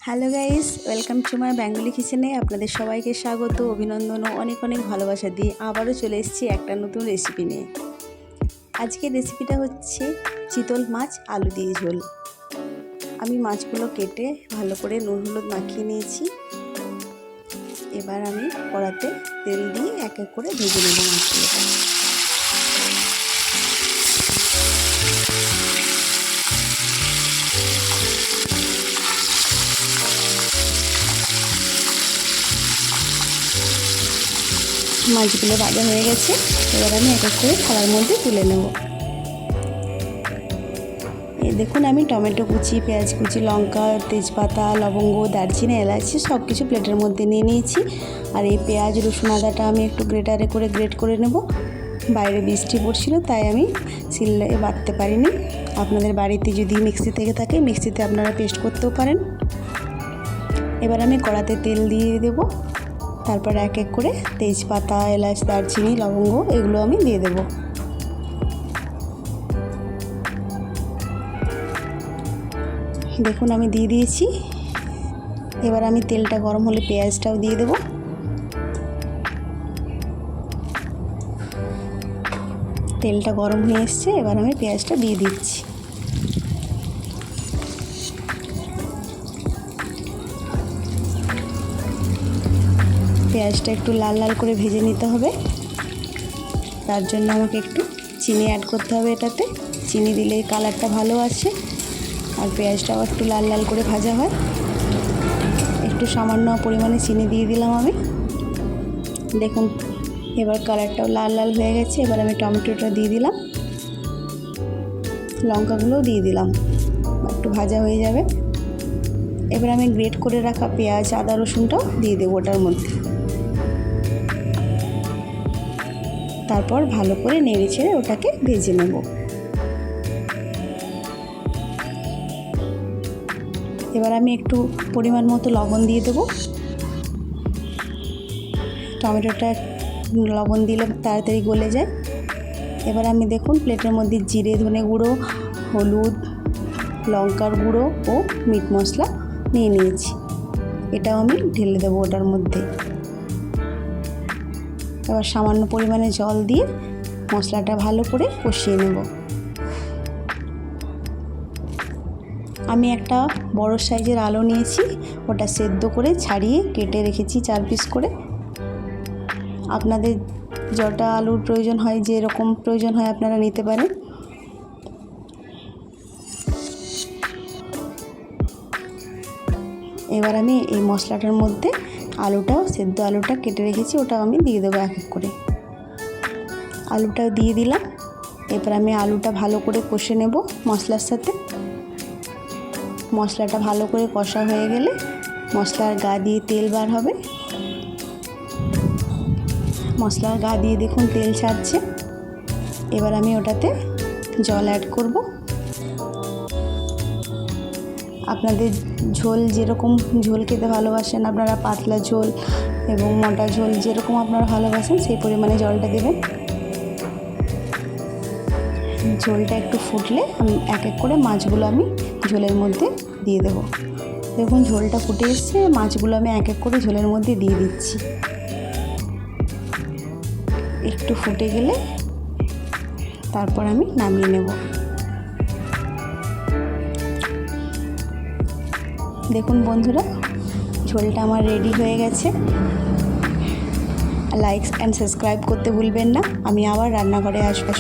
Hello guys, welcome to my Bengali কিচেনে। আপনাদের সবাইকে স্বাগত, অভিনন্দন ও অনেক অনেক ভালোবাসা দিয়ে আবারও চলে এসেছি একটা নতুন রেসিপি নিয়ে। আজকের রেসিপিটা হচ্ছে চিতল মাছ আলু দিয়ে ঝোল। আমি মাছগুলো কেটে ভালো করে নুন হলুদ মাখিয়ে নিয়েছি। এবার আমি কড়াতে তেল দিয়ে এক এক করে ভেজে নেব মাছগুলো। মাছগুলো ভাজা হয়ে গেছে, এবার আমি এক এক করে থালার মধ্যে তুলে নেব। এই দেখুন, আমি টমেটো কুচি, পেঁয়াজ কুচি, লঙ্কা, তেজপাতা, লবঙ্গ, দারচিনি, এলাচি সব কিছু প্লেটের মধ্যে নিয়ে নিয়েছি। আর এই পেঁয়াজ, রসুন, আদাটা আমি একটু গ্রেটারে করে গ্রেট করে নেব। বাইরে বৃষ্টি পড়ছিল তাই আমি শিলে বাটতে পারিনি। আপনাদের বাড়িতে যদি মিক্সি থেকে থাকে মিক্সিতে আপনারা পেস্ট করতেও পারেন। এবার আমি কড়াতে তেল দিয়ে দেব। তারপর এক এক করে তেজপাতা, এলাচ, দারচিনি, লবঙ্গ এগুলো আমি দিয়ে দেব। দেখুন আমি দিয়ে দিয়েছি। এবার আমি তেলটা গরম হলে পেঁয়াজটাও দিয়ে দেব। তেলটা গরম হয়ে এসছে, এবার আমি পেঁয়াজটা দিয়ে দিচ্ছি। পেঁয়াজটা একটু লাল লাল করে ভেজে নিতে হবে। তার জন্য আমাকে একটু চিনি অ্যাড করতে হবে এটাতে। চিনি দিলে কালারটা ভালো আসে আর পেঁয়াজটাও একটু লাল লাল করে ভাজা হয়। একটু সামান্য পরিমাণে চিনি দিয়ে দিলাম আমি। দেখুন এবার কালারটাও লাল লাল হয়ে গেছে। এবার আমি টমেটোটা দিয়ে দিলাম, লঙ্কাগুলোও দিয়ে দিলাম, একটু ভাজা হয়ে যাবে। এবার আমি গ্রেট করে রাখা পেঁয়াজ, আদা, রসুনটাও দিয়ে দেবো ওটার মধ্যে। তারপর ভালো করে নেড়ে ছেড়ে ওটাকে ভেজে নেব। এবার আমি একটু পরিমাণ মতো লবণ দিয়ে দেবো। টমেটোটা লবণ দিলে তাড়াতাড়ি গলে যায়। এবার আমি দেখুন প্লেটের মধ্যে জিরে, ধনে গুঁড়ো, হলুদ, লঙ্কার গুঁড়ো ও মিট মশলা নিয়ে নিয়েছি। এটাও আমি ঢেলে দেবো ওটার মধ্যে। এবার সামান্য পরিমাণে জল দিয়ে মশলাটা ভালো করে কষিয়ে নেব। আমি একটা বড় সাইজের আলু নিয়েছি, ওটা সেদ্ধ করে ছাড়িয়ে কেটে রেখেছি 4 পিস করে। আপনাদের যটা আলুর প্রয়োজন হয়, যেরকম প্রয়োজন হয় আপনারা নিতে পারেন। এবার আমি এই মশলাটার মধ্যে সেদ্ধ আলুটা কেটে রেখেছি, ওটাও আমি দিয়ে দেবো এক এক করে। আলুটাও দিয়ে দিলাম। এবার আমি আলুটা ভালো করে কষে নেব মশলার সাথে। মশলাটা ভালো করে কষা হয়ে গেলে মশলার গা দিয়ে তেল বার হবে। মশলার গা দিয়ে দেখুন তেল ছাড়ছে। এবার আমি ওটাতে জল অ্যাড করব। আপনাদের ঝোল যেরকম ঝোল খেতে ভালোবাসেন, আপনারা পাতলা ঝোল এবং মোটা ঝোল যেরকম আপনারা ভালোবাসেন সেই পরিমাণে জলটা দেবেন। ঝোলটা একটু ফুটলে আমি এক এক করে মাছগুলো আমি ঝোলের মধ্যে দিয়ে দেব। দেখুন ঝোলটা ফুটে এসছে, মাছগুলো আমি এক এক করে ঝোলের মধ্যে দিয়ে দিচ্ছি। একটু ফুটে গেলে তারপর আমি নামিয়ে নেব। দেখুন বন্ধুরা, ঝোলটা আমার রেডি হয়ে গেছে। লাইক অ্যান্ড সাবস্ক্রাইব করতে ভুলবেন না। আমি আবার রান্নাঘরে আসবো।